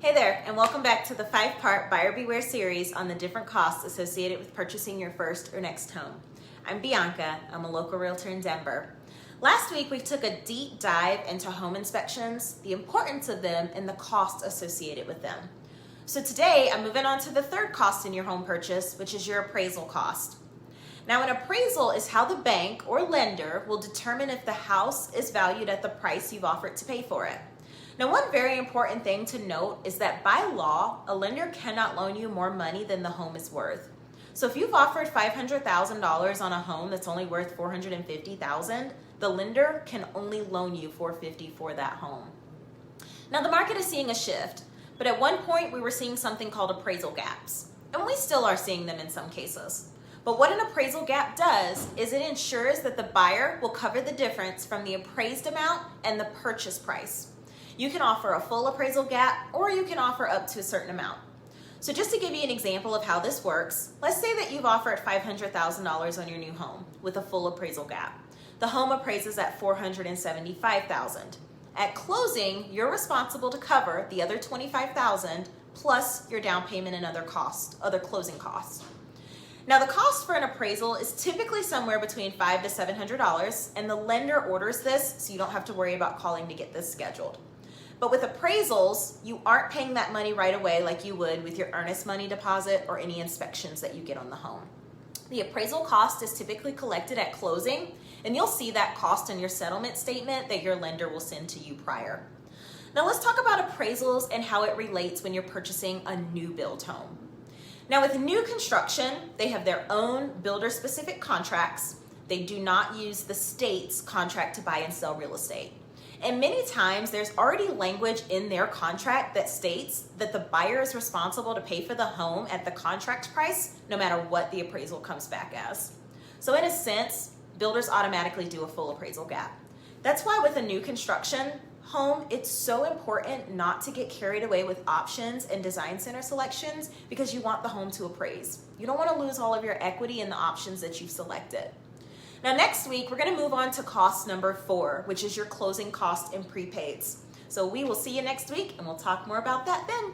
Hey there, and welcome back to the 5-part Buyer Beware series on the different costs associated with purchasing your first or next home. I'm Bianca. I'm a local realtor in Denver. Last week, we took a deep dive into home inspections, the importance of them, and the cost associated with them. So today, I'm moving on to the third cost in your home purchase, which is your appraisal cost. Now, an appraisal is how the bank or lender will determine if the house is valued at the price you've offered to pay for it. Now, one very important thing to note is that by law, a lender cannot loan you more money than the home is worth. So if you've offered $500,000 on a home that's only worth $450,000, the lender can only loan you $450,000 for that home. Now, the market is seeing a shift, but at one point we were seeing something called appraisal gaps, and we still are seeing them in some cases. But what an appraisal gap does is it ensures that the buyer will cover the difference from the appraised amount and the purchase price. You can offer a full appraisal gap, or you can offer up to a certain amount. So just to give you an example of how this works, let's say that you've offered $500,000 on your new home with a full appraisal gap. The home appraises at $475,000. At closing, you're responsible to cover the other $25,000 plus your down payment and other closing costs. Now, the cost for an appraisal is typically somewhere between $500 to $700, and the lender orders this, so you don't have to worry about calling to get this scheduled. But with appraisals, you aren't paying that money right away like you would with your earnest money deposit or any inspections that you get on the home. The appraisal cost is typically collected at closing, and you'll see that cost in your settlement statement that your lender will send to you prior. Now let's talk about appraisals and how it relates when you're purchasing a new build home. Now with new construction, they have their own builder-specific contracts. They do not use the state's contract to buy and sell real estate. And many times there's already language in their contract that states that the buyer is responsible to pay for the home at the contract price, no matter what the appraisal comes back as. So in a sense, builders automatically do a full appraisal gap. That's why with a new construction home, it's so important not to get carried away with options and design center selections because you want the home to appraise. You don't want to lose all of your equity in the options that you've selected. Now next week, we're going to move on to cost number 4, which is your closing cost and prepaids. So we will see you next week, and we'll talk more about that then.